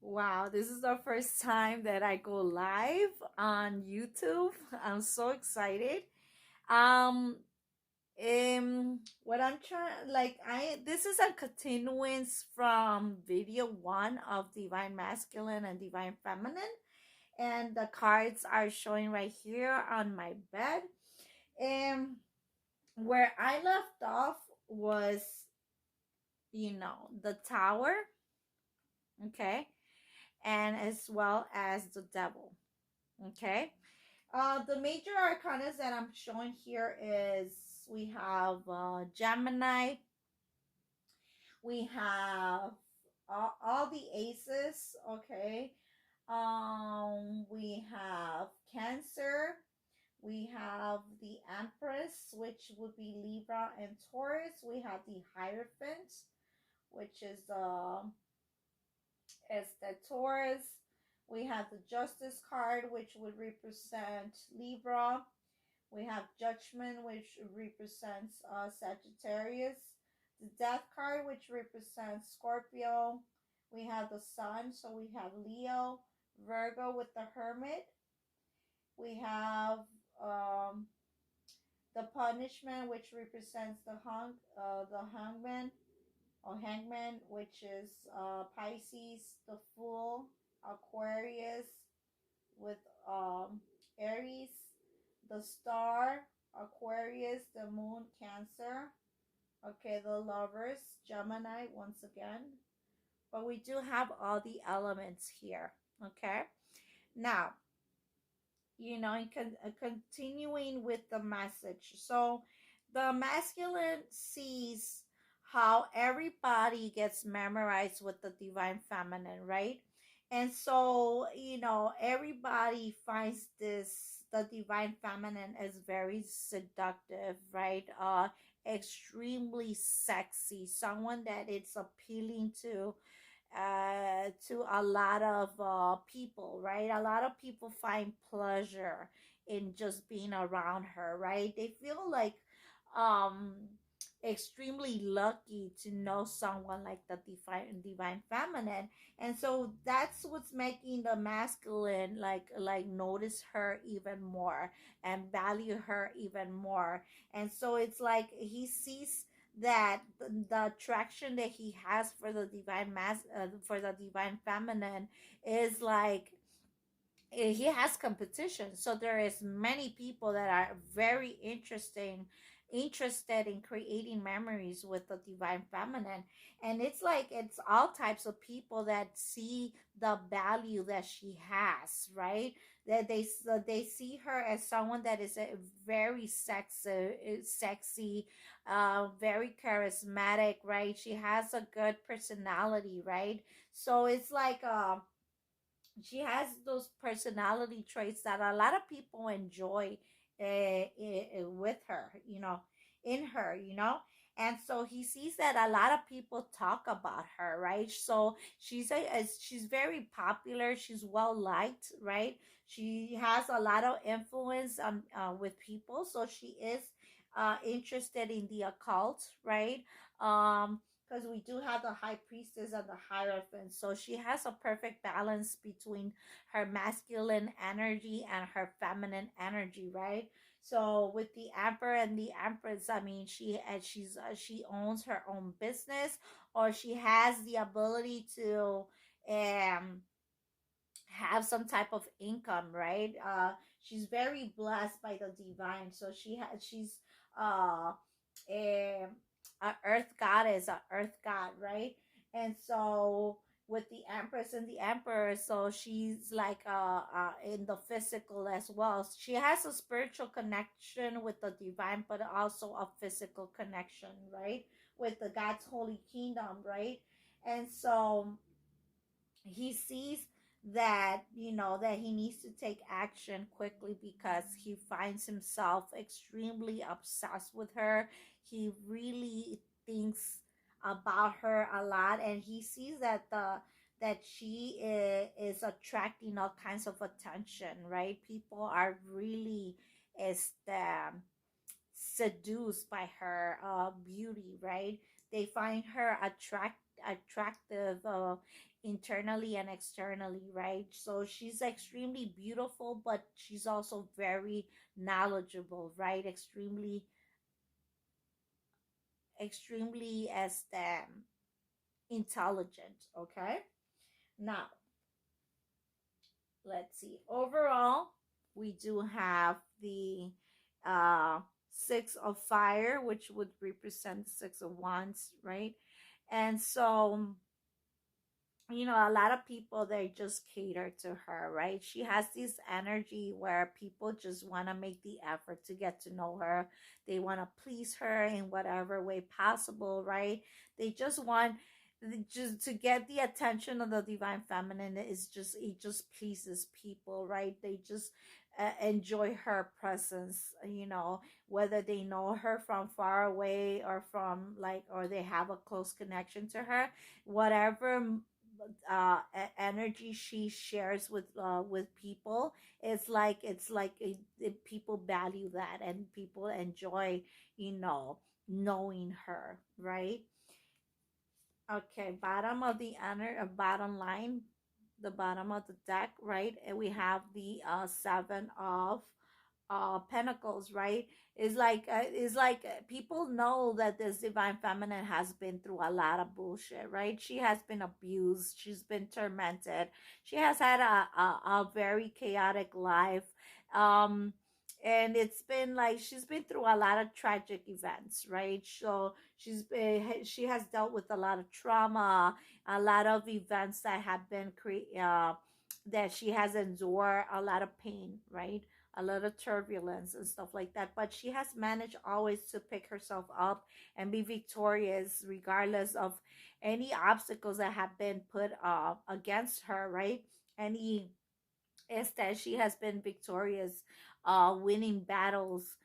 Wow, this is the first time that I go live on YouTube. I'm so excited. Um, what I'm trying, like, this is a continuance from video one of Divine Masculine and Divine Feminine, and the cards are showing right here on my bed. And where I left off was, the Tower, okay, and as well as the Devil. Okay. The major arcanas that I'm showing here is we have Gemini, we have all the aces, okay. We have Cancer, we have the Empress, which would be Libra and Taurus. We have the Hierophant, which is the Taurus. We have the Justice card, which would represent Libra. We have Judgment, which represents Sagittarius. The Death card, which represents Scorpio. We have the Sun, so we have Leo. Virgo with the Hermit. We have um, the Punishment, which represents the Hangman or Hangman, which is Pisces. The Fool, Aquarius with Aries. The Star, Aquarius. The Moon, Cancer. Okay, the Lovers, Gemini, once again. But we do have all the elements here. Okay, now, continuing with the message. So the masculine sees how everybody gets memorized with the divine feminine, right? And so, everybody finds the divine feminine is very seductive, right? Extremely sexy, someone that it's appealing to a lot of people, right? A lot of people find pleasure in just being around her, right? They feel like um extremely lucky to know someone like the divine feminine. And so that's what's making the masculine like notice her even more and value her even more. And so it's like he sees that the attraction that he has for the for the divine feminine is like he has competition. So there is many people that are very interested in creating memories with the divine feminine. And it's like it's all types of people that see the value that she has, right? That they see her as someone that is a very sexy, very charismatic, right? She has a good personality, right? So it's like she has those personality traits that a lot of people enjoy with her, in her, and so he sees that a lot of people talk about her, right? So she's very popular, she's well liked, right? She has a lot of influence with people, so she is interested in the occult, right? Because we do have the high priestess and the hierophant. So she has a perfect balance between her masculine energy and her feminine energy, right? So with the emperor and the empress, I mean, she owns her own business, or she has the ability to um have some type of income, right? She's very blessed by the divine, so she's a, a earth goddess, a earth god, right? And so with the empress and the emperor, so she's like in the physical as well. She has a spiritual connection with the divine, but also a physical connection, right? With the God's holy kingdom, right? And so he sees that that he needs to take action quickly because he finds himself extremely obsessed with her. He really thinks about her a lot, and he sees that she is attracting all kinds of attention, right? People are really is seduced by her beauty, right? They find her attractive, internally and externally, right? So she's extremely beautiful, but she's also very knowledgeable, right? Extremely as intelligent. Okay, now let's see. Overall, we do have the uh six of fire, which would represent the six of wands, right? And so, a lot of people, they just cater to her, right? She has this energy where people just want to make the effort to get to know her. They want to please her in whatever way possible, right? They just want just to get the attention of the divine feminine. It just pleases people, right? They just enjoy her presence, whether they know her from far away or from like, or they have a close connection to her, whatever energy she shares with people. People value that, and people enjoy, you know knowing her, right? Okay, bottom line, the bottom of the deck, right? And we have the seven of pentacles, right? People know that this divine feminine has been through a lot of bullshit, right? She has been abused, she's been tormented, she has had a very chaotic life. um and it's been like she's been through a lot of tragic events, right? So she has dealt with a lot of trauma, a lot of events that have been that she has endured, a lot of pain, right? A lot of turbulence and stuff like that. But she has managed always to pick herself up and be victorious, regardless of any obstacles that have been put against her, right? Any is that she has been victorious, winning battles,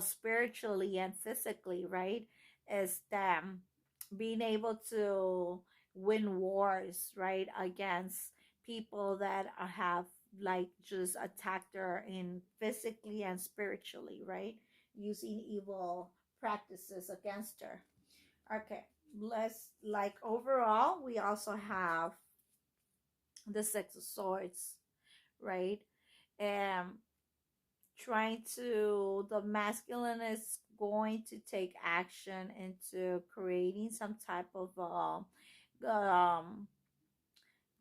spiritually and physically, right? Is that being able to win wars, right, against people that have like just attacked her in physically and spiritually, right? Using evil practices against her. Okay, let's like overall, we also have the Six of Swords, right? Um, trying to The masculine is going to take action into creating some type of go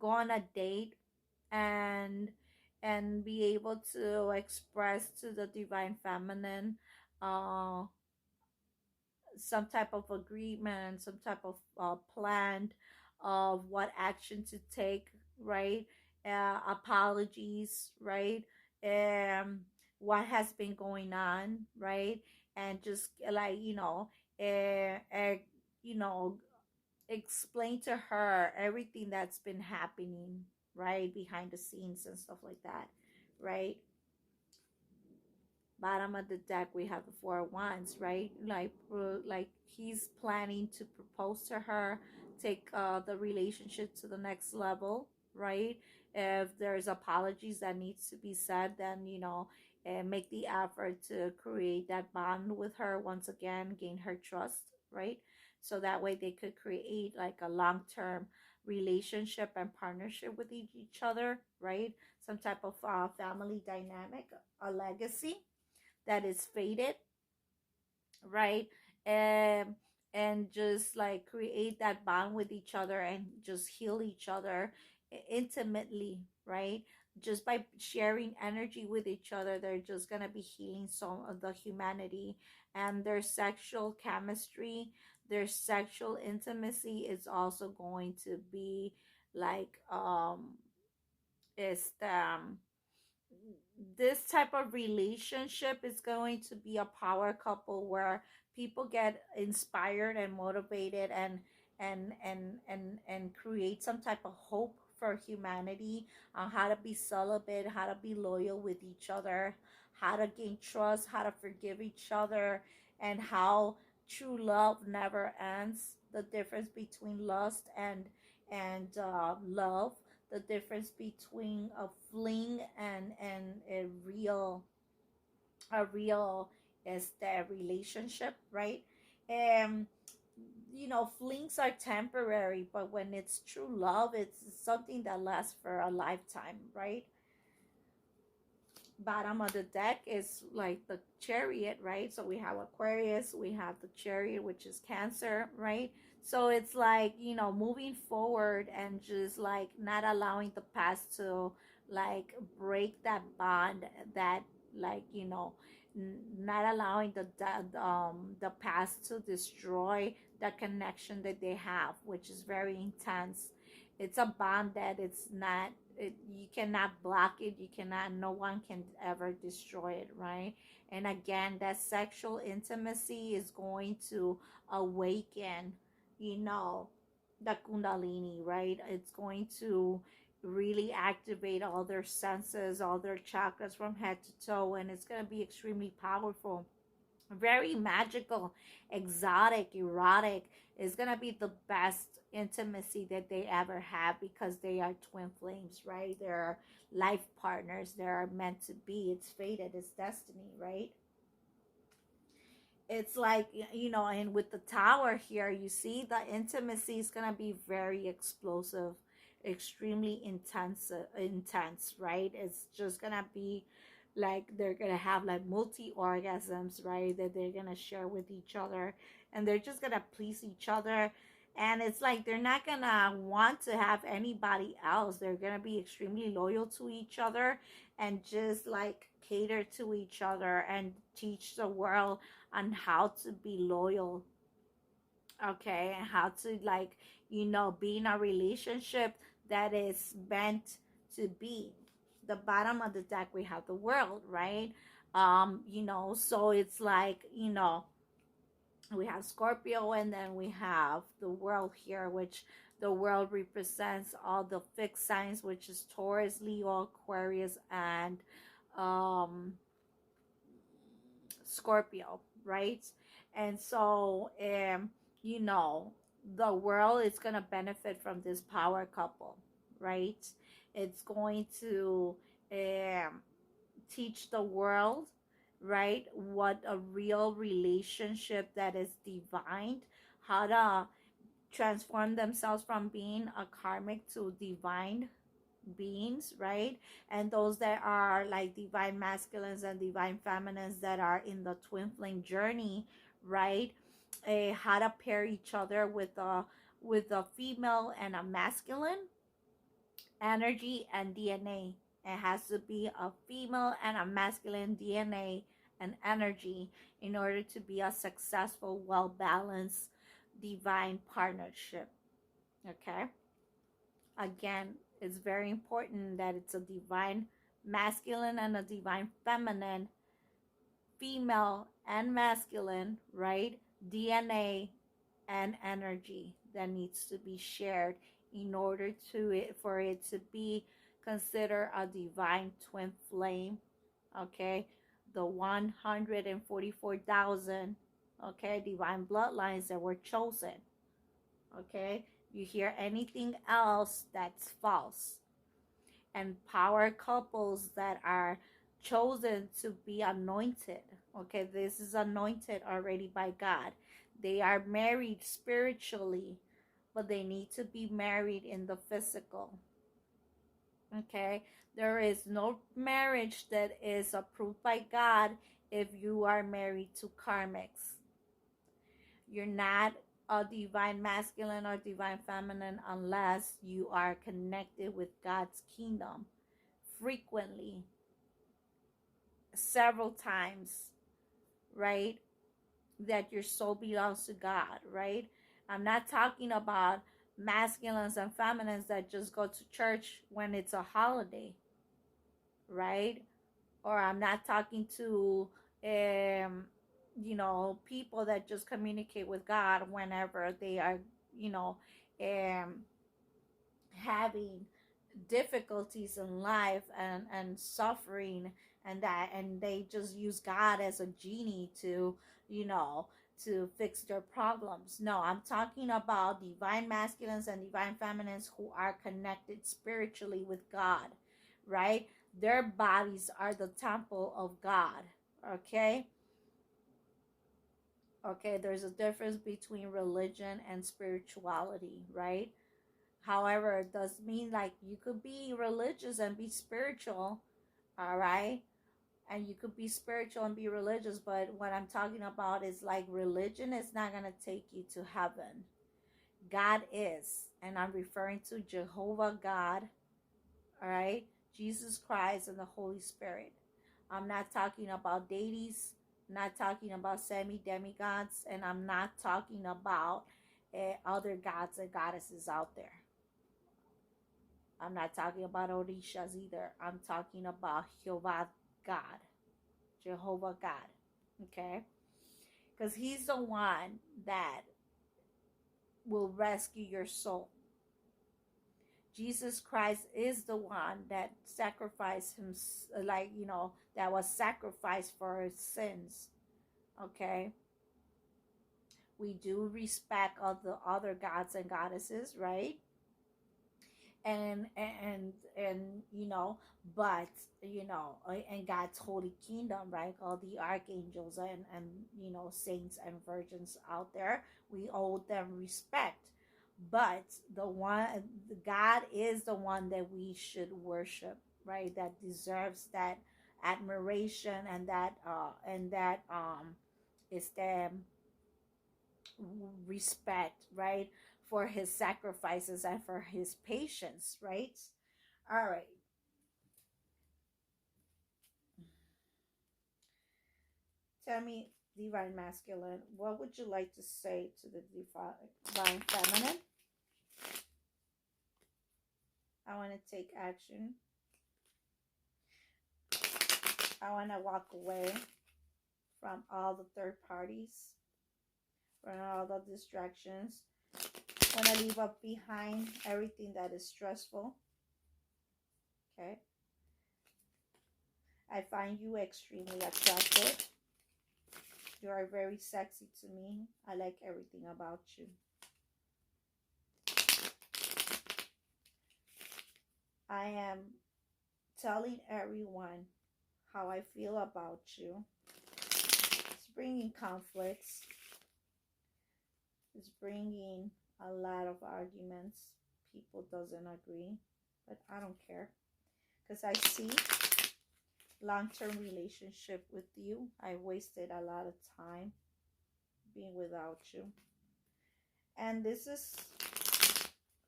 on a date, and be able to express to the divine feminine uh some type of agreement, some type of plan of what action to take, right? Apologies, right? Um, what has been going on, right? And just like, you know, explain to her everything that's been happening, right, behind the scenes and stuff like that, right? Bottom of the deck, we have the Four of Wands, right? Like he's planning to propose to her, take the relationship to the next level, right? If there's apologies that needs to be said, then and make the effort to create that bond with her once again, gain her trust, right? So that way they could create like a long-term relationship and partnership with each other, right? Some type of family dynamic, a legacy that is faded, right? And just like create that bond with each other and just heal each other intimately, right? Just by sharing energy with each other, they're just gonna be healing some of the humanity, and their sexual chemistry, their sexual intimacy is also going to be like is this type of relationship is going to be a power couple where people get inspired and motivated, and create some type of hope for humanity on how to be celibate, how to be loyal with each other, how to gain trust, how to forgive each other, and how true love never ends. The difference between lust and love, the difference between a fling and a real is the relationship, right? And flings are temporary, but when it's true love, it's something that lasts for a lifetime, right? Bottom of the deck is like the chariot, right? So we have Aquarius, we have the chariot, which is Cancer, right? So it's like, moving forward and just like not allowing the past to like break that bond that, like, not allowing the past to destroy the connection that they have, which is very intense. It's a bond that it's not, you cannot block it, you cannot, no one can ever destroy it, right? And again, that sexual intimacy is going to awaken, you know the kundalini, right? It's going to really activate all their senses, all their chakras from head to toe, and it's going to be extremely powerful, very magical, exotic, erotic. Is going to be the best intimacy that they ever have, because they are twin flames, right? They're life partners. They're meant to be. It's fated. It's destiny, right? It's like, and with the tower here, you see the intimacy is going to be very explosive, extremely intense, right? It's just going to be like they're going to have like multi orgasms, right? That they're going to share with each other, and they're just going to please each other. And it's like they're not going to want to have anybody else. They're going to be extremely loyal to each other, and just like cater to each other and teach the world on how to be loyal, okay, and how to, like, be in a relationship that is meant to be. The bottom of the deck, we have the world, right? So it's like, we have Scorpio, and then we have the world here, which the world represents all the fixed signs, which is Taurus, Leo, Aquarius, and um Scorpio, right? And so, you know, the world is going to benefit from this power couple, right? It's going to um, teach the world, right, what a real relationship that is divine, how to transform themselves from being a karmic to divine beings, right? And those that are like divine masculines and divine feminines that are in the twin flame journey, right? How to pair each other with a female and a masculine energy and DNA. It has to be a female and a masculine DNA and energy in order to be a successful, well balanced divine partnership. Okay. Again, it's very important that it's a divine masculine and a divine feminine, female and masculine, right? DNA and energy that needs to be shared in order for it to be considered a divine twin flame. Okay, the 144,000, okay, divine bloodlines that were chosen. Okay, you hear anything else, that's false. And power couples that are chosen to be anointed, okay, this is anointed already by God. They are married spiritually, but they need to be married in the physical. Okay, there is no marriage that is approved by God if you are married to karmics. You're not a divine masculine or divine feminine unless you are connected with God's kingdom frequently, several times, right? That your soul belongs to God, right? I'm not talking about masculines and feminines that just go to church when it's a holiday, right? Or I'm not talking to people that just communicate with God whenever they are, you know, um having difficulties in life and suffering, and they just use God as a genie to, you know to fix their problems. No, I'm talking about divine masculines and divine feminines who are connected spiritually with God, right? Their bodies are the temple of God. Okay, Okay, there's a difference between religion and spirituality, right? However, it does mean like you could be religious and be spiritual, all right? And you could be spiritual and be religious, but what I'm talking about is like religion is not going to take you to heaven. God is, and I'm referring to Jehovah God, all right? Jesus Christ and the Holy Spirit. I'm not talking about deities, I'm not talking about semi demigods, and I'm not talking about other gods and goddesses out there. I'm not talking about Orishas either. I'm talking about Jehovah God, Jehovah God, okay? Because He's the one that will rescue your soul. Jesus Christ is the one that sacrificed him, like, that was sacrificed for his sins. Okay. We do respect all the other gods and goddesses, right? And but and God's holy kingdom, right? All the archangels and saints and virgins out there, we owe them respect. But God is the one that we should worship, right? That deserves that admiration, and that is the respect, right? For his sacrifices and for his patience, right? All right. Tell me, divine masculine, what would you like to say to the divine feminine? I want to take action. I want to walk away from all the third parties, from all the distractions. I want to leave up behind everything that is stressful. Okay. I find you extremely attractive. You are very sexy to me. I like everything about you. I am telling everyone how I feel about you. It's bringing conflicts. It's bringing a lot of arguments. People doesn't agree, but I don't care, because I see long-term relationship with you. I wasted a lot of time being without you, and this is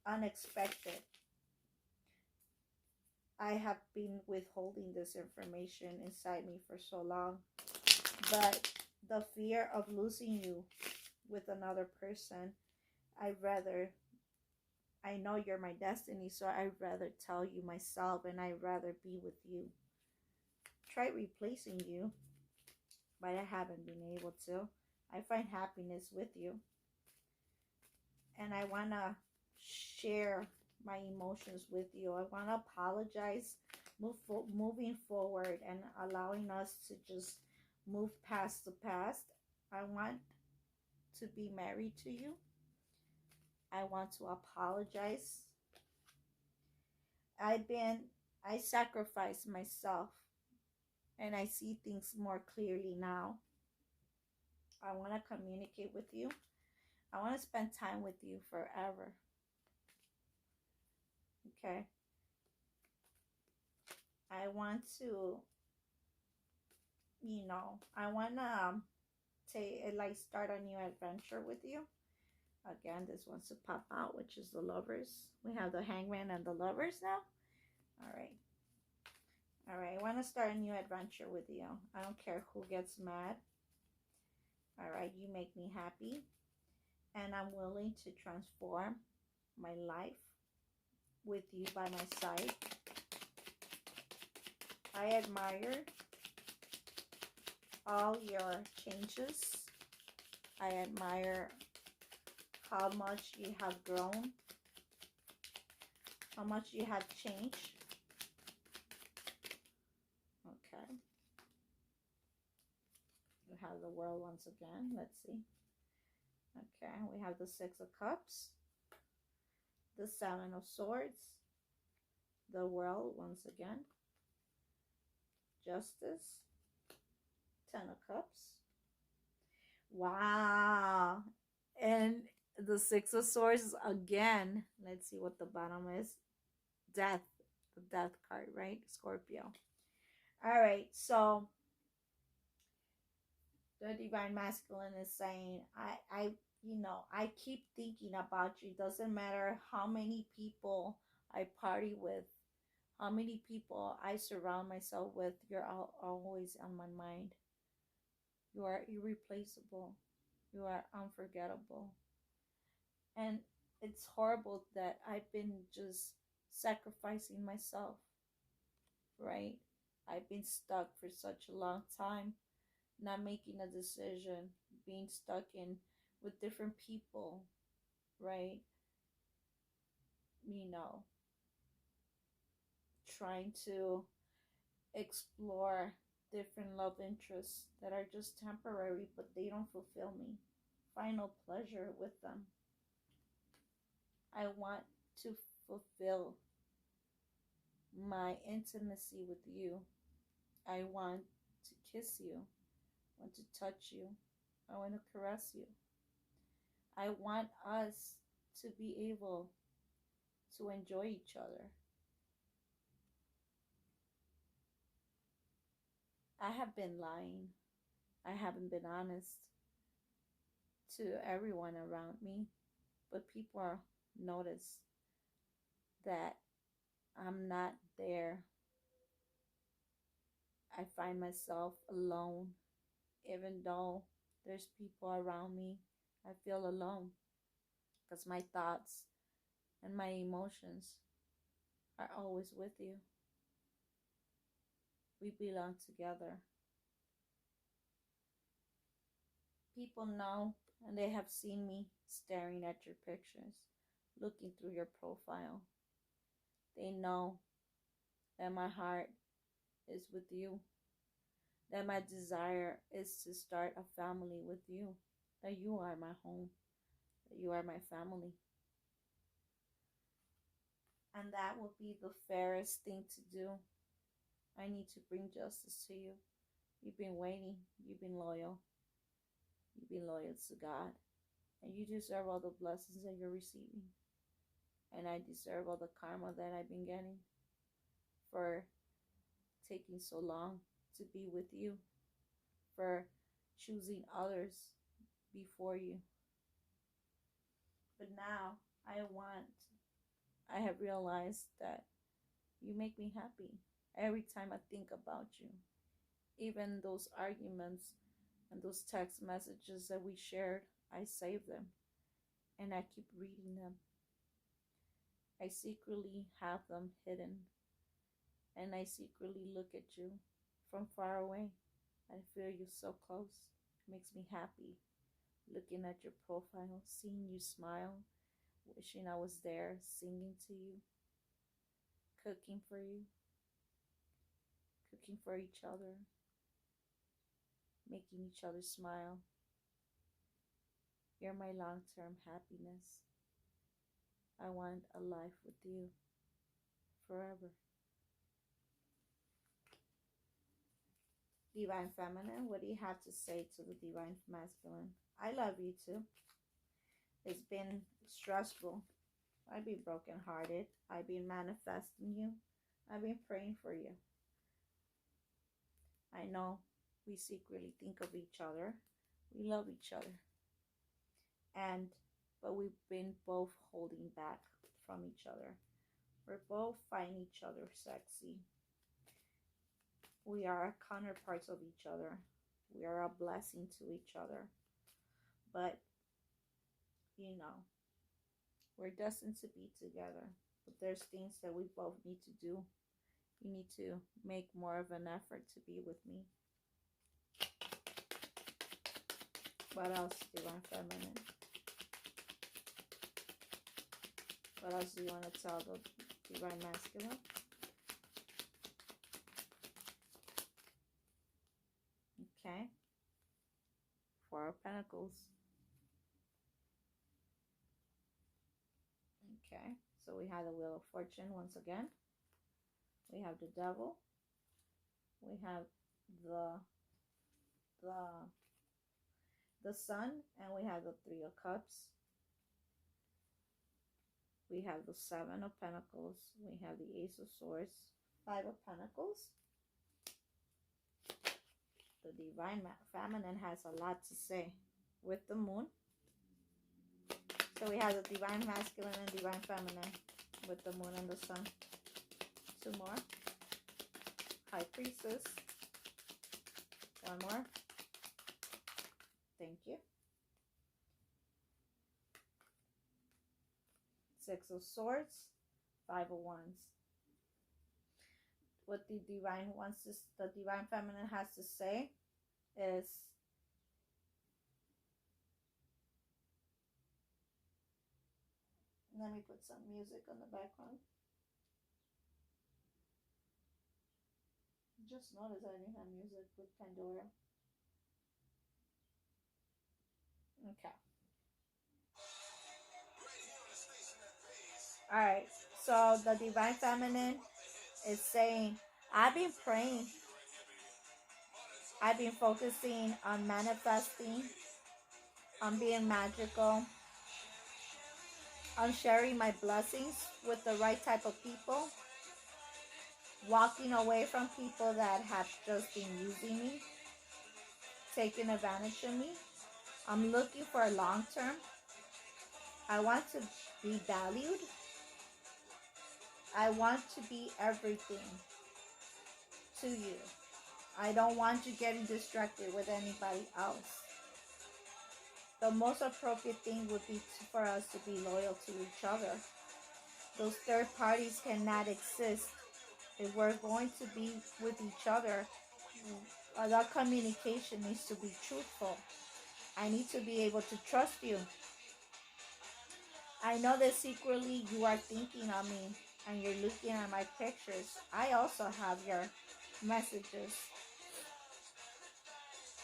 unexpected. I have been withholding this information inside me for so long, but the fear of losing you with another person, I know you're my destiny, so I'd rather tell you myself, and I'd rather be with you. Try replacing you, but I haven't been able to. I find happiness with you, and I want to share my emotions with you. I want to apologize, moving forward and allowing us to just move past the past. I want to be married to you. I want to apologize. I sacrificed myself, and I see things more clearly now. I want to communicate with you. I want to spend time with you forever. Okay. I want to, I want to start a new adventure with you. Again, this wants to pop out, which is the lovers. We have the hangman and the lovers now. All right. All right. I want to start a new adventure with you. I don't care who gets mad. All right. You make me happy. And I'm willing to transform my life with you by my side. I admire all your changes. I admire how much you have grown, how much you have changed. Okay. We have the world once again. Let's see. Okay, we have the Six of Cups, the Seven of Swords, the world once again, Justice, Ten of Cups. Wow. And the Six of Swords again. Let's see what the bottom is. Death. The death card, right? Scorpio. All right. So the divine masculine is saying, I keep thinking about you. It doesn't matter how many people I party with, how many people I surround myself with, you're always on my mind. You are irreplaceable. You are unforgettable. And it's horrible that I've been just sacrificing myself, right? I've been stuck for such a long time, not making a decision, being stuck in with different people, right? You know, trying to explore different love interests that are just temporary, but they don't fulfill me. Find no pleasure with them. I want to fulfill my intimacy with you. I want to kiss you. I want to touch you. I want to caress you. I want us to be able to enjoy each other. I have been lying. I haven't been honest to everyone around me, but people notice that I'm not there. I find myself alone, even though there's people around me. I feel alone because my thoughts and my emotions are always with you. We belong together. People know and they have seen me staring at your pictures, looking through your profile. They know that my heart is with you, that my desire is to start a family with you, that you are my home, that you are my family. And that will be the fairest thing to do. I need to bring justice to you. You've been waiting, you've been loyal, to God, and you deserve all the blessings that you're receiving. And I deserve all the karma that I've been getting for taking so long to be with you, for choosing others before you. But now I have realized that you make me happy every time I think about you. Even those arguments and those text messages that we shared, I save them and I keep reading them. I secretly have them hidden and I secretly look at you from far away. I feel you so close. It makes me happy looking at your profile, seeing you smile, wishing I was there, singing to you, cooking for you, cooking for each other, making each other smile. You're my long-term happiness. I want a life with you forever. Divine Feminine, what do you have to say to the Divine Masculine? I love you too. It's been stressful. I've been brokenhearted. I've been manifesting you. I've been praying for you. I know we secretly think of each other. We love each other. But we've been both holding back from each other. We're both finding each other sexy. We are counterparts of each other. We are a blessing to each other. But, we're destined to be together. But there's things that we both need to do. You need to make more of an effort to be with me. What else, Divine Feminine? What else do you want to tell the Divine Masculine? Okay. Four of Pentacles. Okay. So we have the Wheel of Fortune once again. We have the Devil. We have the the Sun, and we have the Three of Cups. We have the Seven of Pentacles. We have the Ace of Swords. Five of Pentacles. The Divine Feminine has a lot to say with the Moon. So we have the Divine Masculine and Divine Feminine with the Moon and the Sun. Two more. High Priestess. One more. Thank you. Six of Swords. Five of Wands. What the Divine Feminine has to say is let me put some music on the background. Just noticed I didn't have music with Pandora. Okay. Alright, so the Divine Feminine is saying, I've been praying. I've been focusing on manifesting, on being magical, on sharing my blessings with the right type of people, walking away from people that have just been using me, taking advantage of me. I'm looking for a long term. I want to be valued. I want to be everything to you. I don't want you getting distracted with anybody else. The most appropriate thing would be for us to be loyal to each other. Those third parties cannot exist. If we're going to be with each other, that communication needs to be truthful. I need to be able to trust you. I know that secretly you are thinking of me and you're looking at my pictures. I also have your messages.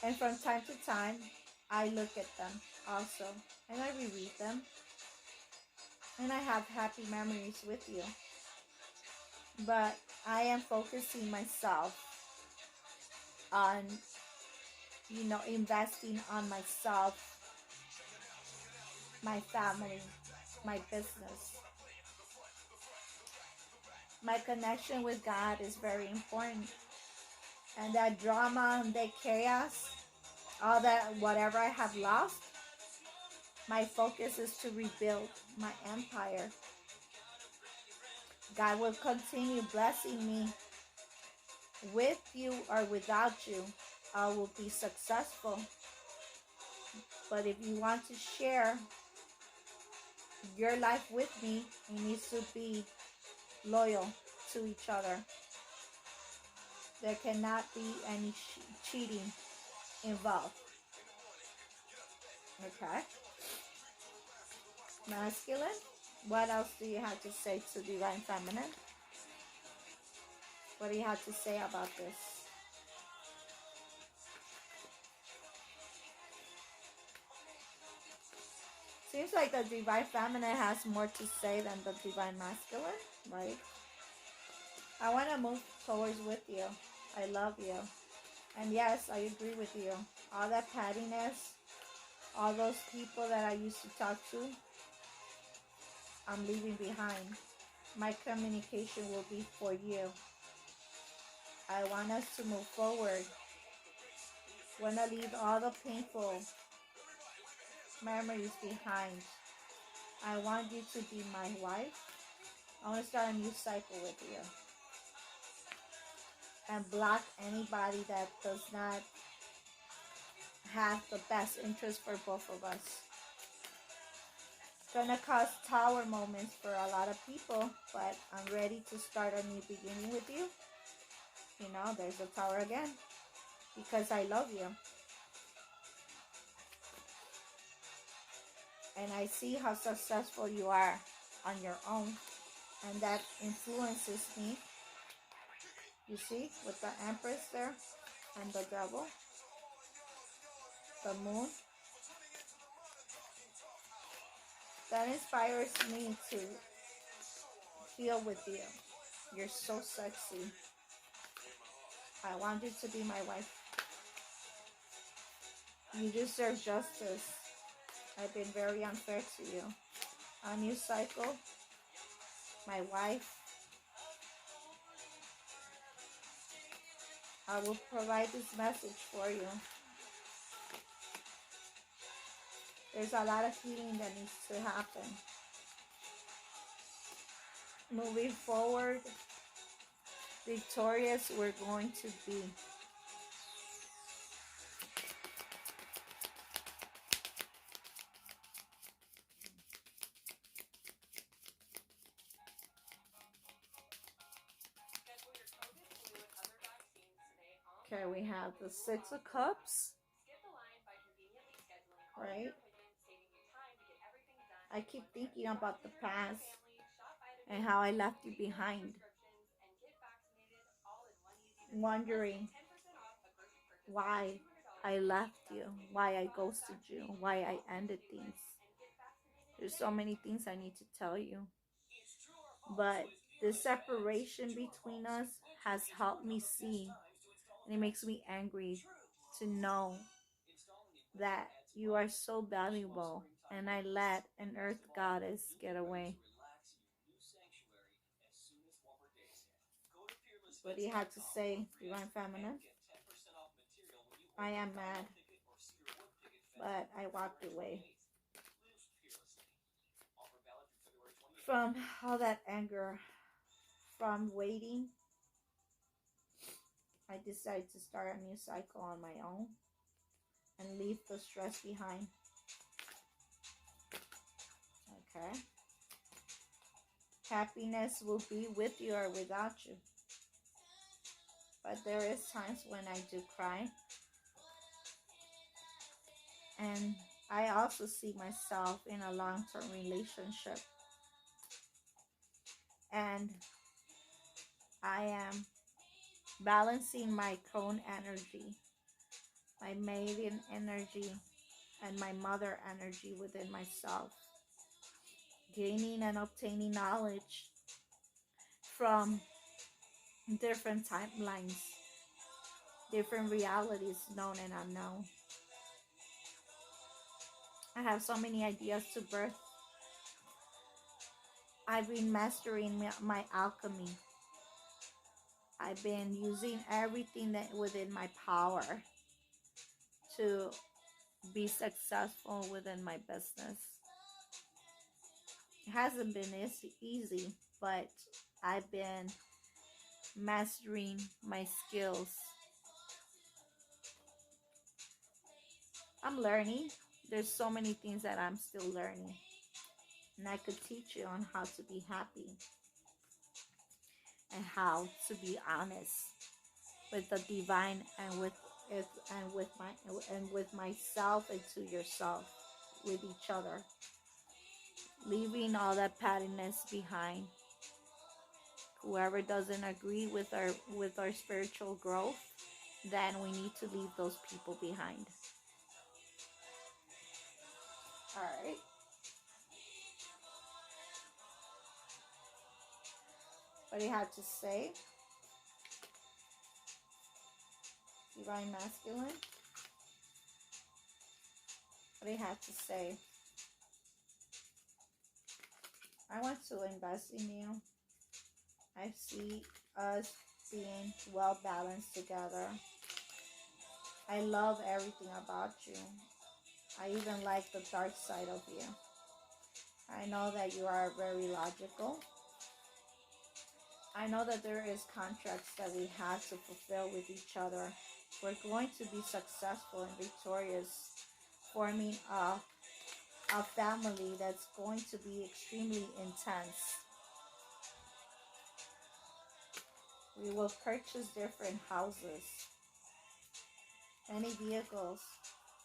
And from time to time, I look at them also. And I reread them. And I have happy memories with you. But I am focusing myself on, investing on myself, my family, my business. My connection with God is very important. And that drama and that chaos, all that, whatever I have lost, my focus is to rebuild my empire. God will continue blessing me. With you or without you, I will be successful. But if you want to share your life with me, it needs to be loyal to each other. There cannot be any cheating involved. Okay? Masculine, what else do you have to say to Divine Feminine? What do you have to say about this? Seems like the Divine Feminine has more to say than the Divine Masculine, right? I want to move towards with you. I love you. And yes, I agree with you. All that pettiness, all those people that I used to talk to, I'm leaving behind. My communication will be for you. I want us to move forward. I want to leave all the painful memories behind. I want you to be my wife. I want to start a new cycle with you. And block anybody that does not have the best interest for both of us. It's gonna cause tower moments for a lot of people, but I'm ready to start a new beginning with you. There's a tower again. Because I love you. And I see how successful you are on your own. And that influences me. You see, with the Empress there and the Devil, the Moon. That inspires me to feel with you. You're so sexy. I want you to be my wife. You deserve justice. I've been very unfair to you. A new cycle, my wife. I will provide this message for you. There's a lot of healing that needs to happen. Moving forward, victorious we're going to be. Okay, we have the Six of Cups. Right? I keep thinking about the past and how I left you behind. Wondering why I left you, why I ghosted you, why I ended things. There's so many things I need to tell you. But the separation between us has helped me see, and it makes me angry to know that you are so valuable, and I let an earth goddess get away. What do you have to say, Divine Feminine? I am mad, but I walked away from all that anger, from waiting. I decided to start a new cycle on my own and leave the stress behind. Okay. Happiness will be with you or without you. But there is times when I do cry. And I also see myself in a long-term relationship. And I am balancing my crone energy, my maiden energy, and my mother energy within myself. Gaining and obtaining knowledge from different timelines, different realities known and unknown. I have so many ideas to birth. I've been mastering my alchemy. I've been using everything that within my power to be successful within my business. It hasn't been easy, but I've been mastering my skills. I'm learning. There's so many things that I'm still learning. And I could teach you on how to be happy and how to be honest with the divine and with it and with myself and to yourself, with each other. Leaving all that pettiness behind. Whoever doesn't agree with our spiritual growth, then we need to leave those people behind. All right. What do you have to say? Divine Masculine? What do you have to say? I want to invest in you. I see us being well balanced together. I love everything about you. I even like the dark side of you. I know that you are very logical. I know that there is contracts that we have to fulfill with each other. We're going to be successful and victorious, forming a family that's going to be extremely intense. We will purchase different houses, any vehicles.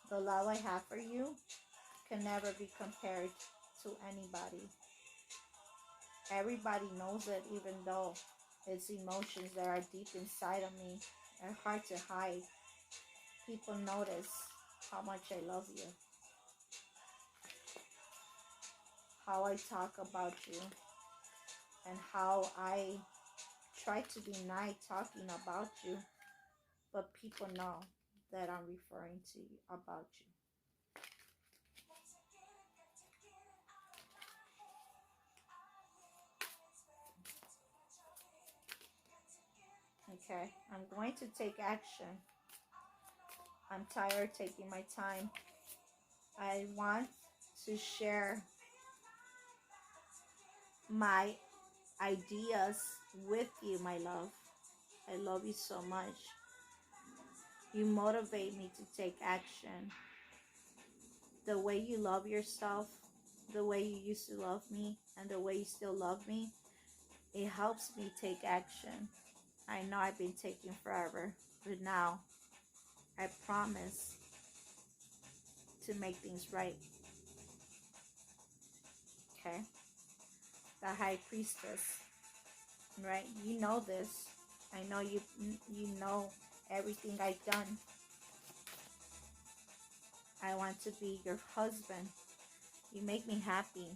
The love I have for you can never be compared to anybody. Everybody knows it, even though it's emotions that are deep inside of me and hard to hide. People notice how much I love you, how I talk about you, and how I try to deny talking about you, but people know. that I'm referring to about you. Okay, I'm going to take action. I'm tired taking my time. I want to share my ideas with you, my love. I love you so much. You motivate me to take action. The way you love yourself, the way you used to love me, and the way you still love me, it helps me take action. I know I've been taking forever, but now I promise to make things right. Okay? The High Priestess, right? You know this. I know you know everything I've done. I want to be your husband. You make me happy.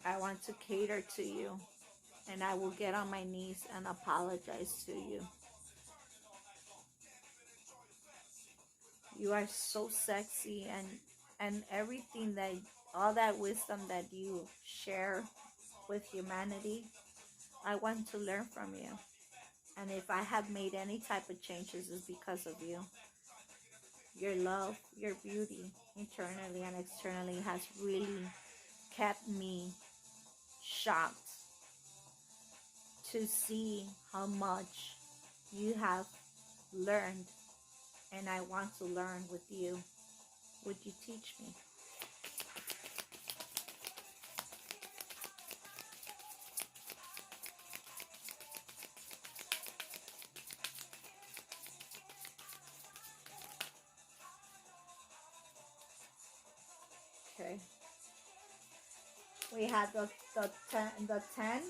I want to cater to you. And I will get on my knees and apologize to you. You are so sexy, and everything that, all that wisdom that you share with humanity, I want to learn from you. And if I have made any type of changes, it's because of you. Your love, your beauty, internally and externally, has really kept me shocked to see how much you have learned, and I want to learn with you. Would you teach me? Okay. We have the 10,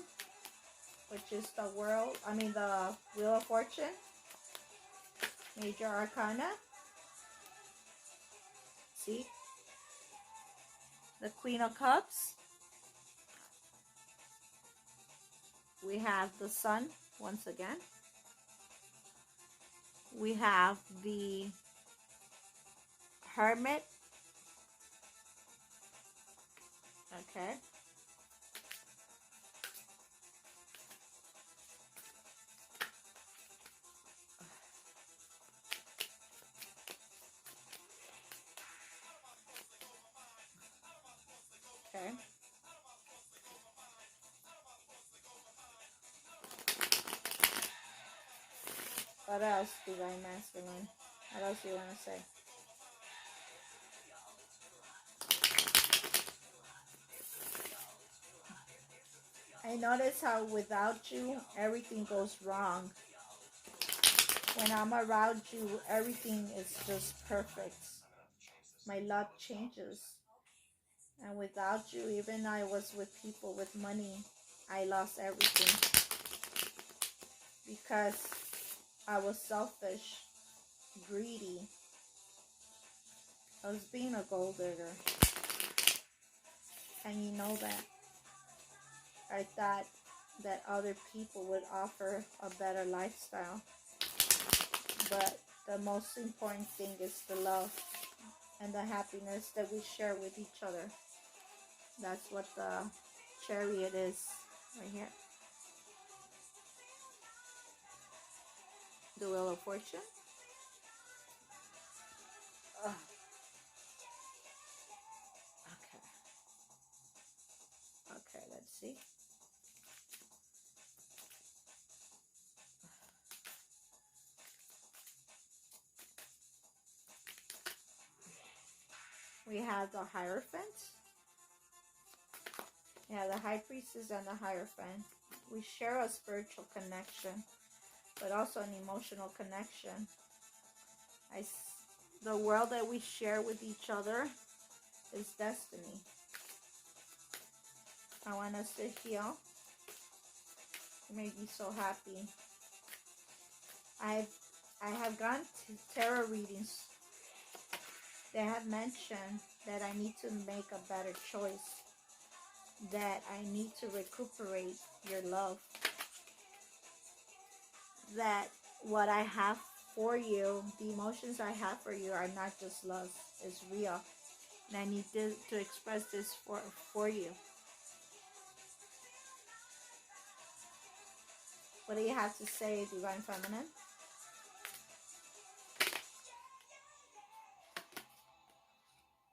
which is the the Wheel of Fortune, Major Arcana. See? The Queen of Cups. We have the Sun, once again. We have the Hermit. Okay. Okay. What else, Divine Masculine? What else do you want to say? I notice how without you, everything goes wrong. When I'm around you, everything is just perfect. My luck changes. And without you, even I was with people with money, I lost everything. Because I was selfish, greedy. I was being a gold digger. And you know that. I thought that other people would offer a better lifestyle. But the most important thing is the love and the happiness that we share with each other. That's what the Chariot is right here. The Wheel of Fortune. Ugh. Okay, let's see. We have the Hierophant. Yeah, the High Priestess and the Hierophant. We share a spiritual connection, but also an emotional connection. The world that we share with each other is destiny. I want us to heal. It made me so happy. I have gone to tarot readings. They have mentioned that I need to make a better choice. That I need to recuperate your love. That what I have for you, the emotions I have for you are not just love, it's real. And I need to express this for you. What do you have to say, Divine Feminine?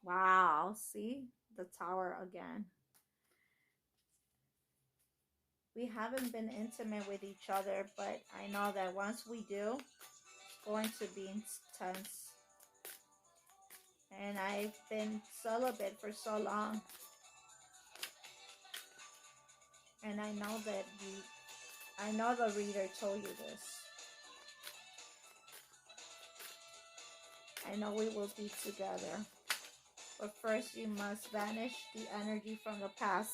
Wow, see? The Tower again. We haven't been intimate with each other, but I know that once we do, it's going to be intense. And I've been celibate for so long. And I know that I know the reader told you this. I know we will be together. But first you must banish the energy from the past.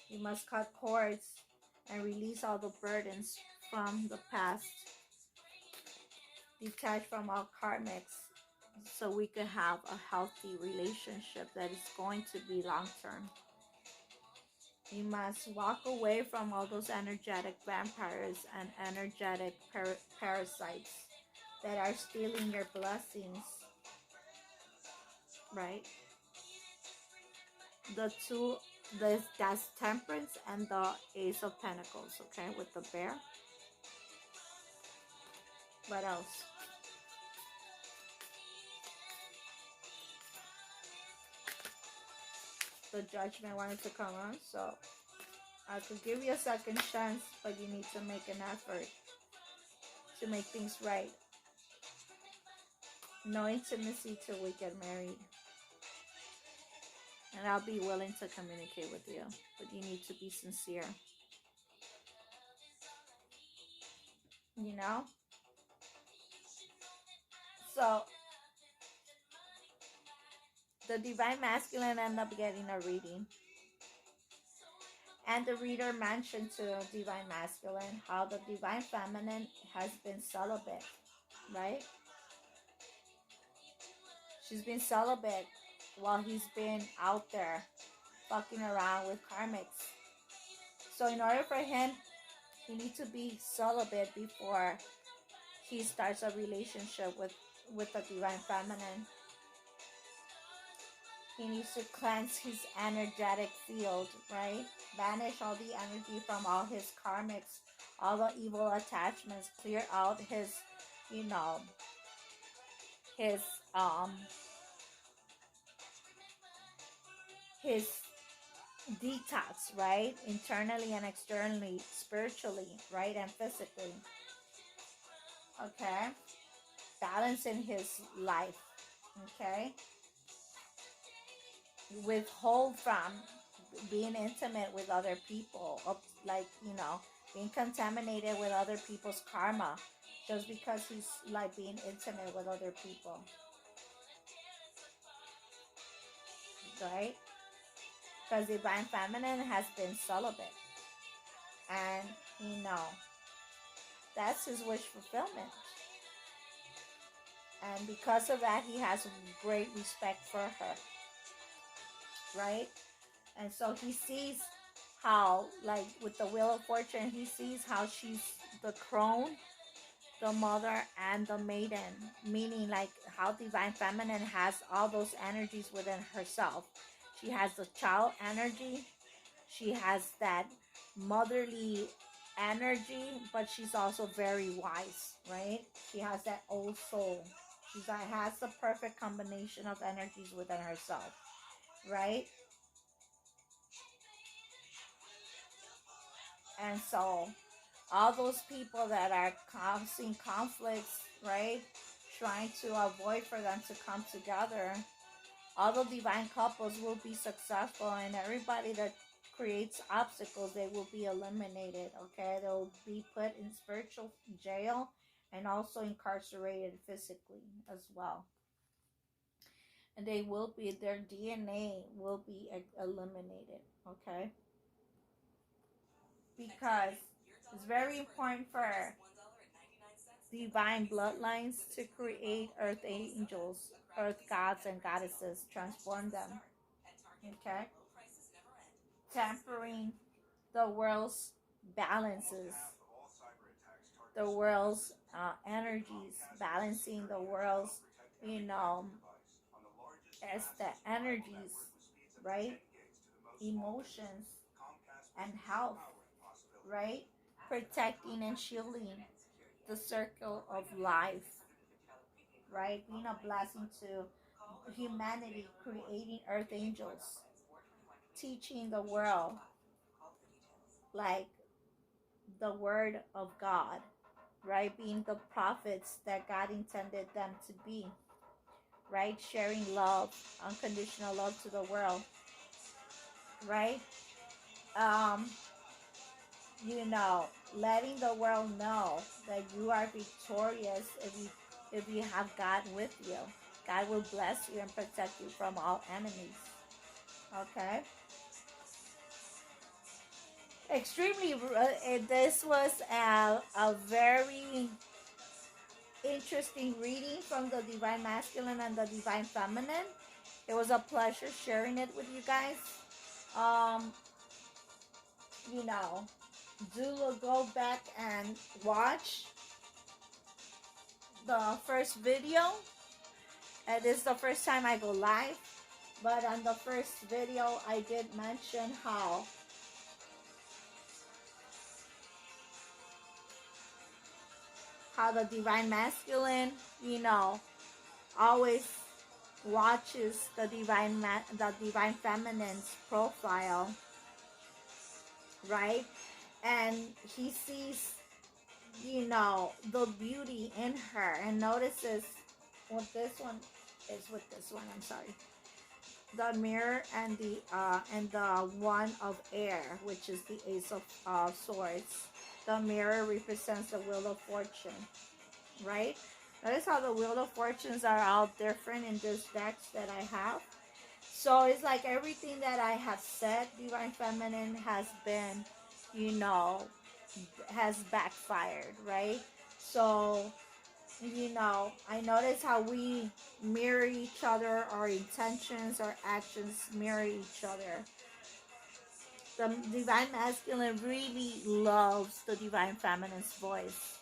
You must cut cords and release all the burdens from the past. Detach from all karmics so we could have a healthy relationship that is going to be long term. You must walk away from all those energetic vampires and energetic parasites that are stealing your blessings, right? That's Temperance and the Ace of Pentacles, okay, with the bear. What else? The Judgment wanted to come on, so I could give you a second chance, but you need to make an effort to make things right. No intimacy till we get married. And I'll be willing to communicate with you, but you need to be sincere. You know? So, the Divine Masculine ended up getting a reading. And the reader mentioned to Divine Masculine how the Divine Feminine has been celibate, right? She's been celibate while he's been out there fucking around with karmics. So in order for him, he needs to be celibate before he starts a relationship with the Divine Feminine. He needs to cleanse his energetic field, right? Banish all the energy from all his karmics, all the evil attachments, clear out his, his his detox, right? Internally and externally, spiritually, right? And physically. Okay? Balance in his life. Okay? Withhold from being intimate with other people, like, being contaminated with other people's karma just because he's like being intimate with other people, right? Because Divine Feminine has been celibate, and that's his wish fulfillment, and because of that he has great respect for her, right? And so he sees how, like with the Wheel of Fortune, he sees how she's the crone, the mother, and the maiden, meaning like how Divine Feminine has all those energies within herself. She has the child energy, she has that motherly energy, but she's also very wise, right? She has that old soul. She has the perfect combination of energies within herself, right? And so all those people that are causing conflicts, right, trying to avoid for them to come together, all the divine couples will be successful, and everybody that creates obstacles, they will be eliminated, okay? They'll be put in spiritual jail and also incarcerated physically as well. And their DNA will be eliminated, okay? Because it's very important for divine bloodlines to create earth angels, earth gods and goddesses, transform them, okay? Tempering the world's balances, the world's energies, balancing the world's, you know, as the energies, right? Emotions and health, right? Protecting and shielding the circle of life, right? Being a blessing to humanity, creating earth angels, teaching the world like the word of God, right? Being the prophets that God intended them to be, right? Sharing love, unconditional love to the world, right? Um, letting the world know that you are victorious if you have God with you. God will bless you and protect you from all enemies. Okay. Extremely. This was a very interesting reading from the Divine Masculine and the Divine Feminine. It was a pleasure sharing it with you guys. Um, you know, do go back and watch the first video. This is the first time I go live, but on the first video, I did mention how the Divine Masculine, always watches the Divine Feminine's profile, right? And he sees, the beauty in her, and notices what this one is with this one. I'm sorry. The mirror and the one of air, which is the Ace of Swords. The mirror represents the Wheel of Fortune, right? Notice how the Wheel of Fortunes are all different in this decks that I have. So it's like everything that I have said, Divine Feminine, has been, has backfired, right? So, I notice how we mirror each other, our intentions, our actions mirror each other. The Divine Masculine really loves the Divine Feminine's voice.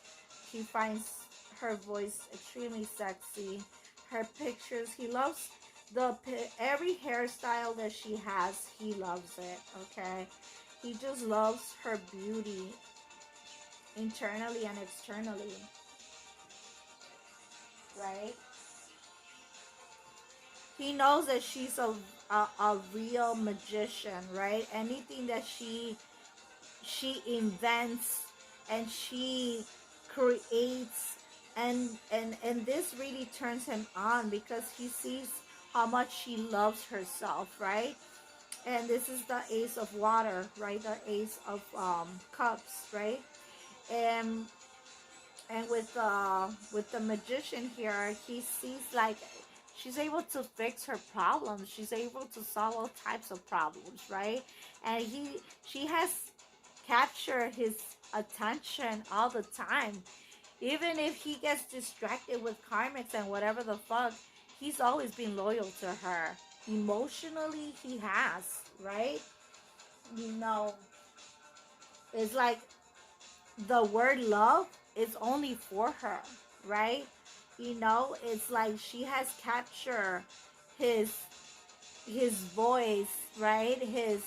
He finds her voice extremely sexy. Her pictures, he loves every hairstyle that she has. He loves it. Okay, he just loves her beauty, internally and externally. Right? He knows that she's a real magician, right? Anything that she invents and she creates, and this really turns him on because he sees how much she loves herself, right? And this is the Ace of Water, right? The Ace of Cups, right? And with the magician here, he sees like she's able to fix her problems. She's able to solve all types of problems, right? And she has captured his attention all the time. Even if he gets distracted with karmics and whatever the fuck, he's always been loyal to her. Emotionally, he has, right? You know, it's like the word love is only for her, right? It's like she has captured his voice, right? His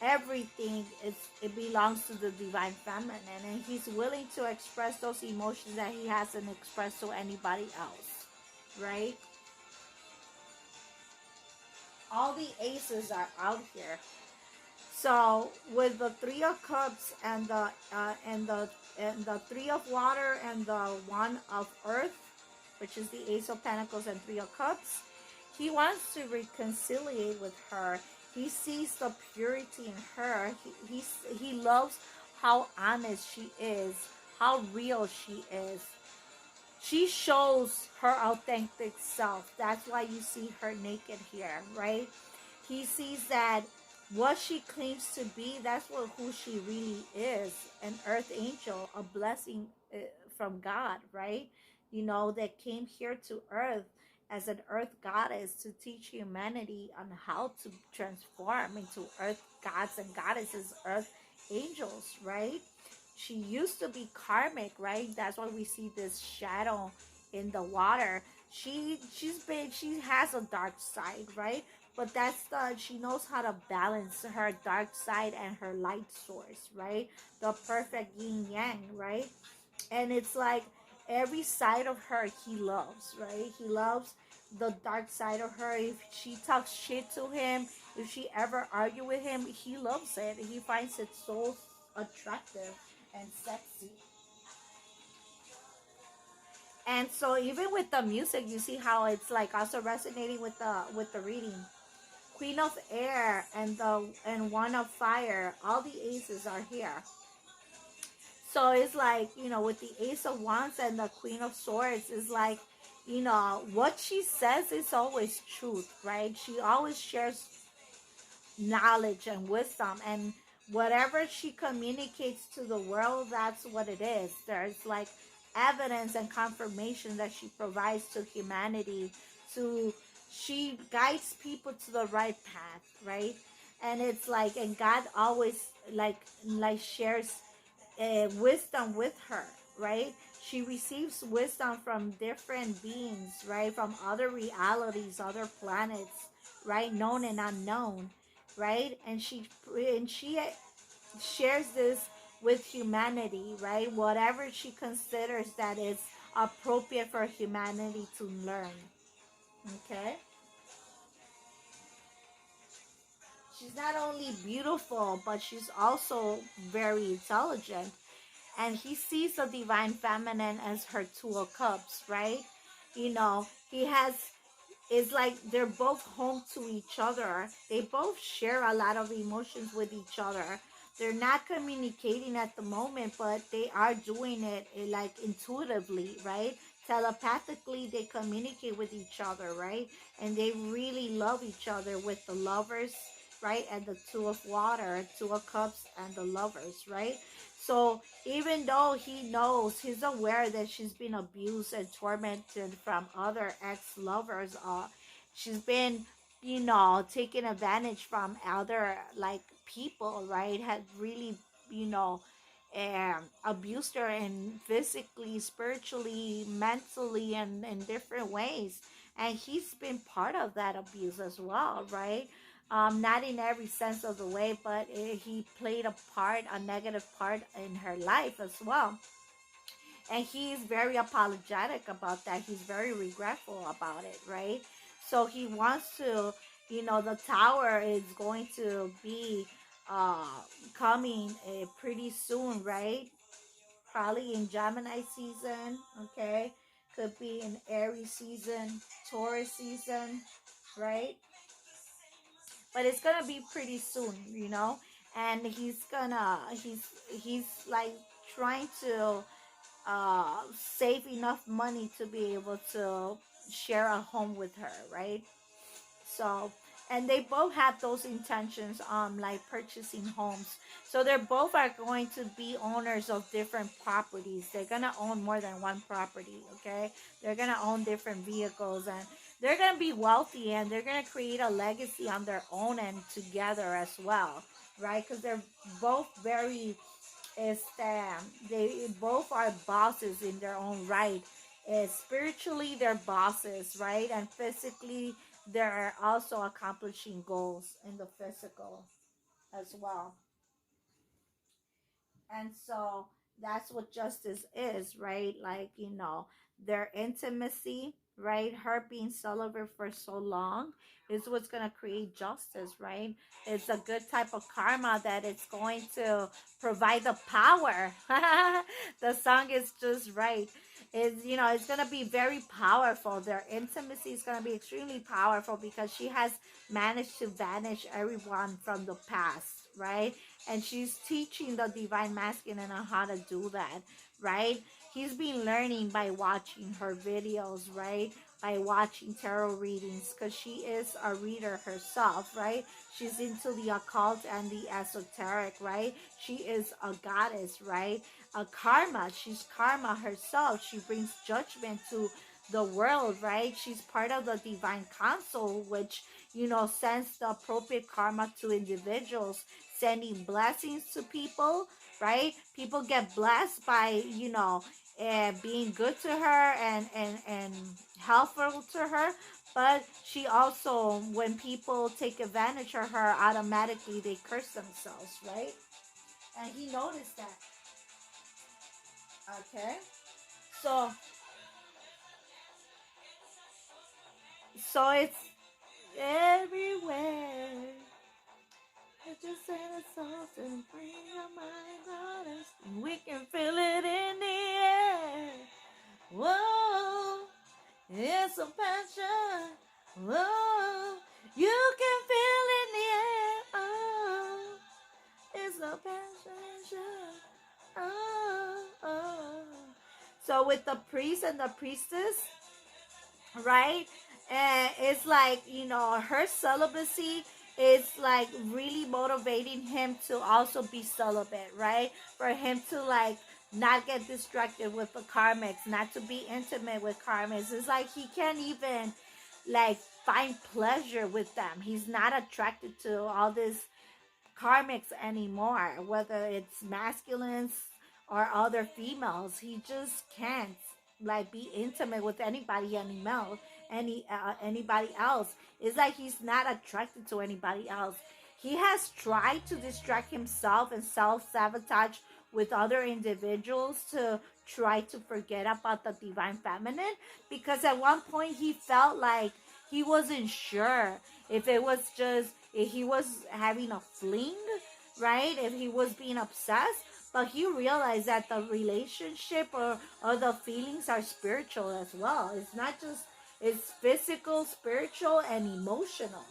everything, it belongs to the Divine Feminine, and he's willing to express those emotions that he hasn't expressed to anybody else, right? All the aces are out here. So with the Three of Cups and the Three of Water and the One of Earth, which is the Ace of Pentacles and Three of Cups, he wants to reconciliate with her. He sees the purity in her. He loves how honest she is, how real she is. She shows her authentic self. That's why you see her naked here, right? He sees that what she claims to be, that's who she really is. An earth angel, a blessing from God, right? That came here to earth as an earth goddess to teach humanity on how to transform into earth gods and goddesses, earth angels, right? she used to be karmic, right? That's why we see this shadow in the water. She has a dark side, right? But she knows how to balance her dark side and her light source, right? The perfect yin yang, right? And it's like every side of her he loves, right? He loves the dark side of her. If she talks shit to him, if she ever argue with him, he loves it. He finds it so attractive and sexy. And so even with the music, you see how it's like also resonating with the reading. Queen of Air and One of Fire, all the aces are here. So it's like, with the Ace of Wands and the Queen of Swords, is like, what she says is always truth, right? She always shares knowledge and wisdom, and whatever she communicates to the world, that's what it is. There's like evidence and confirmation that she provides to humanity. To She guides people to the right path, right? And it's like, and God always like shares wisdom with her, right? She receives wisdom from different beings, right? From other realities, other planets, right? Known and unknown, right? And she shares this with humanity, right? Whatever she considers that is appropriate for humanity to learn. Okay? She's not only beautiful, but she's also very intelligent. And he sees the divine feminine as her two of cups, right? He has, it's like they're both home to each other. They both share a lot of emotions with each other. They're not communicating at the moment, but they are doing it like intuitively, right? Telepathically, they communicate with each other, right? And they really love each other with the lovers, right? And the two of water, two of cups, and the lovers, right? So even though he knows, he's aware that she's been abused and tormented from other ex-lovers, she's been, taken advantage from other like people, right? Had really, you know abused her in physically, spiritually, mentally, and in different ways. And he's been part of that abuse as well, right? Not in every sense of the way, but he played a negative part in her life as well. And he's very apologetic about that. He's very regretful about it, right? So he wants to, the tower is going to be uh coming pretty soon, right? Probably in Gemini season, okay? Could be in Aries season, Taurus season, right? But it's gonna be pretty soon, and he's like trying to save enough money to be able to share a home with her, right? So, and they both have those intentions like purchasing homes. So they're both are going to be owners of different properties. They're gonna own more than one property, okay? They're gonna own different vehicles, and they're gonna be wealthy, and they're gonna create a legacy on their own and together as well, right? Because they're both very they both are bosses in their own right. Spiritually, they're bosses, right? And physically, they're also accomplishing goals in the physical as well. And so that's what justice is, right? Like, their intimacy, right? Her being celibate for so long is what's going to create justice, right? It's a good type of karma that it's going to provide the power. The song is just right. It's going to be very powerful. Their intimacy is going to be extremely powerful because she has managed to banish everyone from the past, right? And she's teaching the divine masculine on how to do that, right? He's been learning by watching her videos, right? By watching tarot readings, because she is a reader herself, right? She's into the occult and the esoteric, right? She is a goddess, right? A karma. She's karma herself. She brings judgment to the world, right? She's part of the divine council, which, sends the appropriate karma to individuals, sending blessings to people, right? People get blessed by, being good to her and helpful to her. But she also, when people take advantage of her, automatically they curse themselves, right? And he noticed that. Okay. So it's everywhere. It's just in a soul and bring your mind on us. We can feel it in the air. Whoa, it's a passion. Whoa, you can feel it in the air. Oh, it's a passion. Oh, oh. So with the priest and the priestess, right? And it's like, her celibacy is like really motivating him to also be celibate, right? For him to like not get distracted with the karmics, not to be intimate with karmics. It's like he can't even like find pleasure with them. He's not attracted to all this karmics anymore, whether it's masculines or other females. He just can't like be intimate with anybody else. It's like he's not attracted to anybody else. He has tried to distract himself and self-sabotage with other individuals to try to forget about the divine feminine, because at one point he felt like he wasn't sure if he was having a fling, right? If he was being obsessed. But he realized that the relationship or the feelings are spiritual as well. It's not just, it's physical, spiritual, and emotional.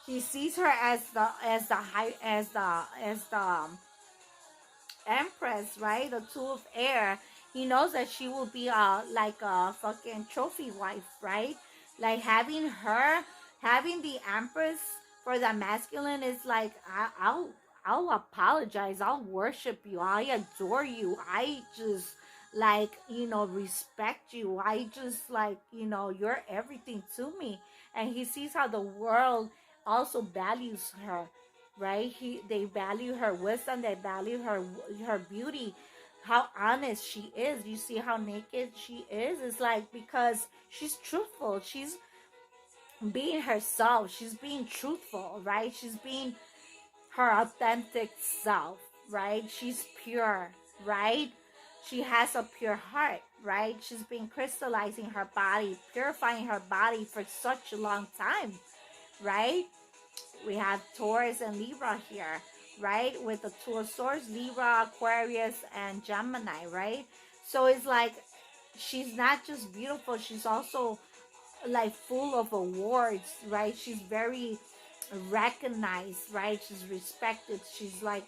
He sees her as the empress, right? The two of air. He knows that she will be like a fucking trophy wife, right? Like having the empress for the masculine is like, I'll apologize. I'll worship you. I adore you. I just like, respect you. I just like, you're everything to me. And he sees how the world also values her, right? They value her wisdom, they value her beauty, how honest she is. You see how naked she is? It's like because she's truthful. She's being herself. She's being truthful, right? She's being her authentic self, right? She's pure, right? She has a pure heart, right? She's been crystallizing her body, purifying her body for such a long time, right? We have Taurus and Libra here, right? With the two of swords, Libra, Aquarius, and Gemini, right? So it's like she's not just beautiful, she's also like full of awards, right? She's very recognized, right? She's respected. She's like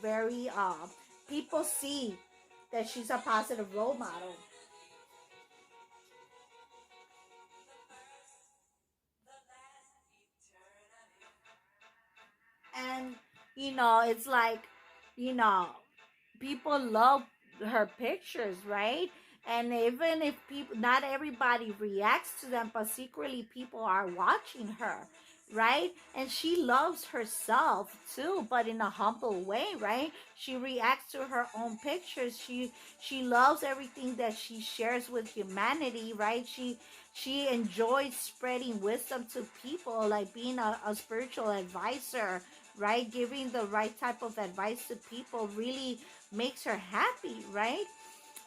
very people see that she's a positive role model. And it's like, you know people love her pictures, right? And even if people, not everybody reacts to them, but secretly people are watching her, right? And she loves herself too, but in a humble way, right? She reacts to her own pictures. She loves everything that she shares with humanity, right? She enjoys spreading wisdom to people, like being a spiritual advisor, right? Giving the right type of advice to people really makes her happy, right?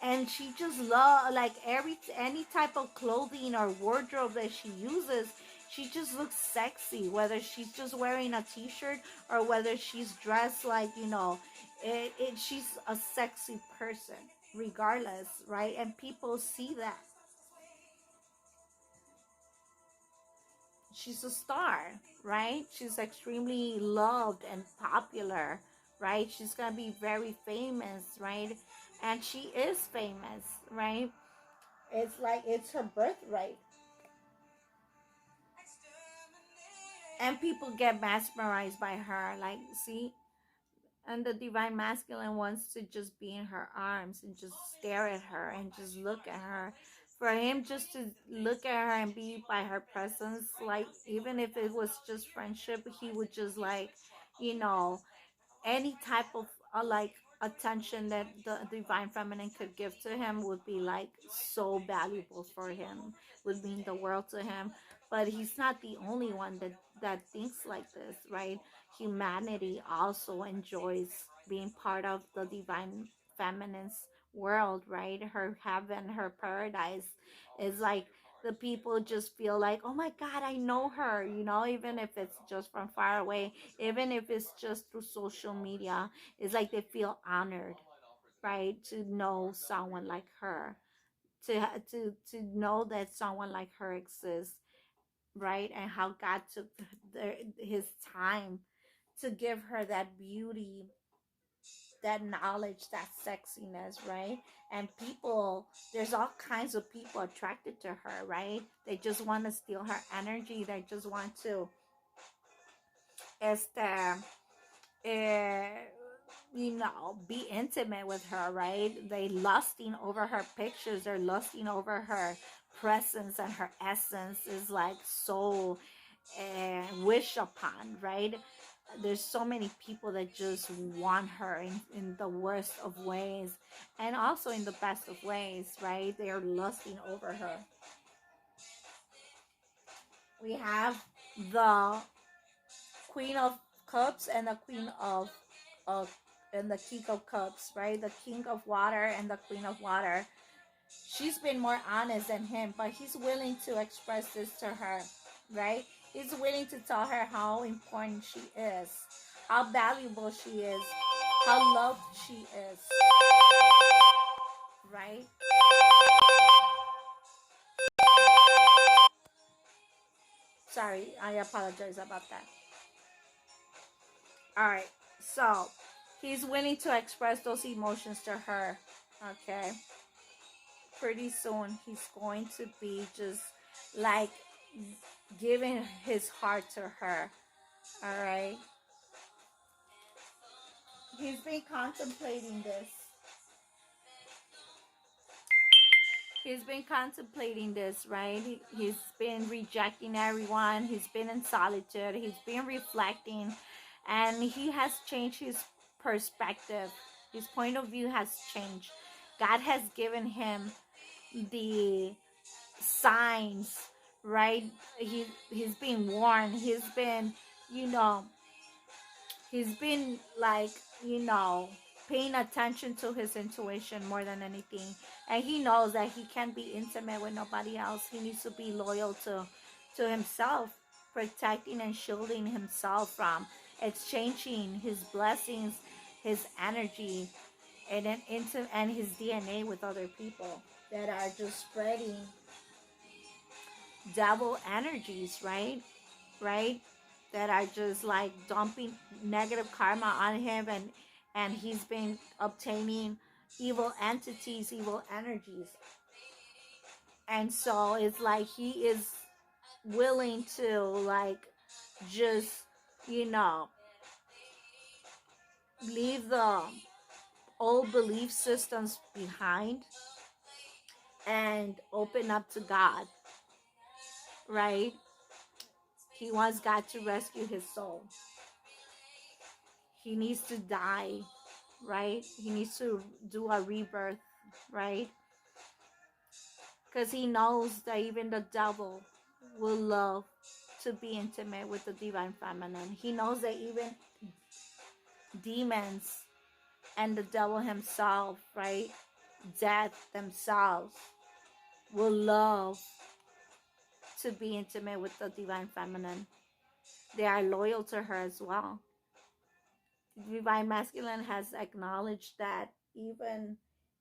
And she just love like any type of clothing or wardrobe that she uses. She just looks sexy, whether she's just wearing a t-shirt or whether she's dressed like, she's a sexy person regardless, right? And people see that she's a star, right? She's extremely loved and popular, right? She's gonna be very famous, right? And she is famous, right? It's like it's her birthright. And people get mesmerized by her. Like, see, And the divine masculine wants to just be in her arms and just stare at her and just look at her. For him just to look at her and be by her presence, like even if it was just friendship, he would just like, you know, any type of like attention that the divine feminine could give to him would be like so valuable for him, would mean the world to him. But he's not the only one that thinks like this, right? Humanity also enjoys being part of the divine feminine's world, right? Her heaven, her paradise is like, the people just feel like, oh my god, I know her, even if it's just from far away, even if it's just through social media. It's like they feel honored, right, to know someone like her, to know that someone like her exists, right, and how God took his time to give her that beauty, that knowledge, that sexiness, right? And people, there's all kinds of people attracted to her, right? They just want to steal her energy. They just want to, este, be intimate with her, right? They lusting over her pictures. They're lusting over her presence, and her essence is like so wish upon, right? There's so many people that just want her in the worst of ways and also in the best of ways, right? They are lusting over her. We have the Queen of Cups and the Queen of and the King of Cups, right? The King of Water and the Queen of Water. She's been more honest than him, but he's willing to express this to her, right? He's willing to tell her how important she is, how valuable she is, how loved she is, right? Sorry, I apologize about that. All right, so he's willing to express those emotions to her, okay? Pretty soon, he's going to be just like giving his heart to her, all right? He's been contemplating this. He's been contemplating this, right? He's been rejecting everyone. He's been in solitude. He's been reflecting, and he has changed his perspective. His point of view has changed. God has given him the signs, right? He's been warned. You know, he's been like, paying attention to his intuition more than anything. And he knows that he can't be intimate with nobody else. He needs to be loyal to himself, protecting and shielding himself from exchanging his blessings, his energy, and then and his DNA with other people that are just spreading devil energies, right? Right? That are just like dumping negative karma on him, and he's been obtaining evil entities, evil energies. And so it's like he is willing to like just, you know, leave the old belief systems behind and open up to God, right? He wants God to rescue his soul. He needs to die, right? He needs to do a rebirth, right? Because he knows that even the devil will love to be intimate with the divine feminine. He knows that even demons and the devil himself, right? Death themselves will love to be intimate with the divine feminine. They are loyal to her as well. The divine masculine has acknowledged that even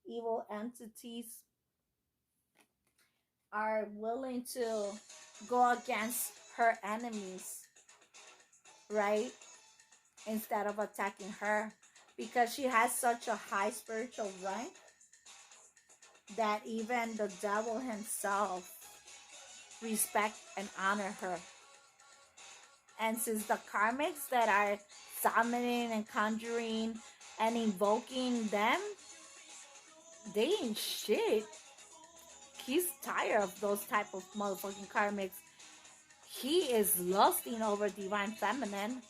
evil entities are willing to go against her enemies, right? Instead of attacking her, because she has such a high spiritual rank that even the devil himself respect and honor her. And since the karmics that are summoning and conjuring and invoking them, they ain't shit. He's tired of those type of motherfucking karmics. He is lusting over divine feminine.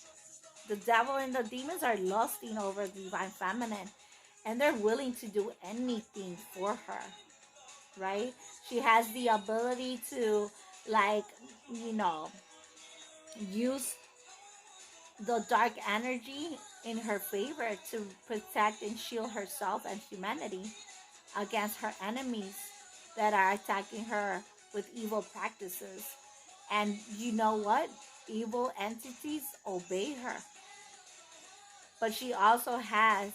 The devil and the demons are lusting over divine feminine, and they're willing to do anything for her, right? She has the ability to, like, you know, use the dark energy in her favor to protect and shield herself and humanity against her enemies that are attacking her with evil practices. And you know what? Evil entities obey her. But she also has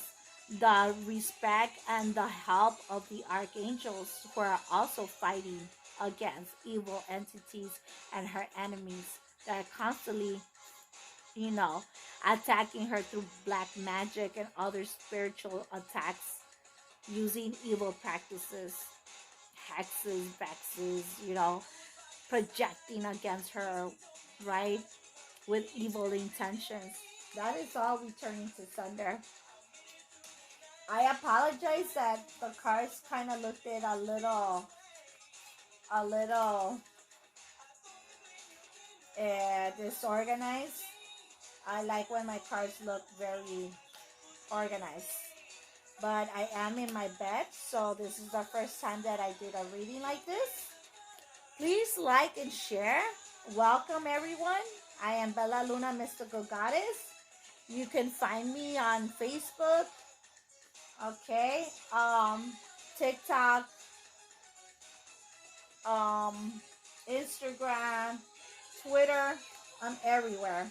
the respect and the help of the archangels who are also fighting against evil entities and her enemies that are constantly, you know, attacking her through black magic and other spiritual attacks using evil practices, hexes, vexes, you know, projecting against her, right, with evil intentions. That is all returning to sender. I apologize that the cards kind of looked it a little disorganized. I like when my cards look very organized. But I am in my bed, so this is the first time that I did a reading like this. Please like and share. Welcome everyone. I am Bella Luna, Mystical Goddess. You can find me on Facebook, okay, TikTok, Instagram, Twitter. I'm everywhere.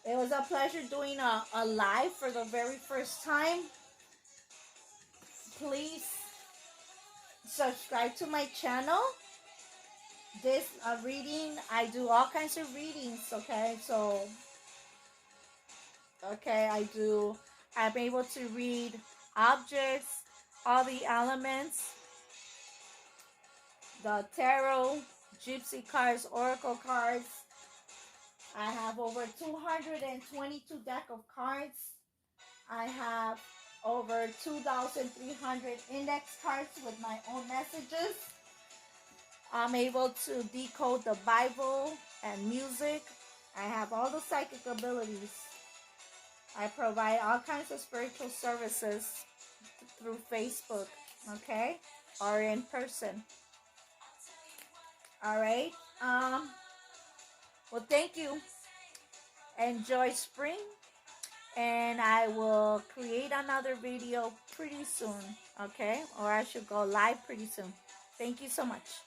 It was a pleasure doing a live for the very first time. Please subscribe to my channel. This reading, I do all kinds of readings, okay? So, okay, I'm able to read objects, all the elements, the tarot, gypsy cards, oracle cards. I have over 222 deck of cards. I have over 2,300 index cards with my own messages. I'm able to decode the Bible and music. I have all the psychic abilities. I provide all kinds of spiritual services through Facebook, okay, or in person. All right. Well, thank you. Enjoy spring, and I will create another video pretty soon, okay? Or I should go live pretty soon. Thank you so much.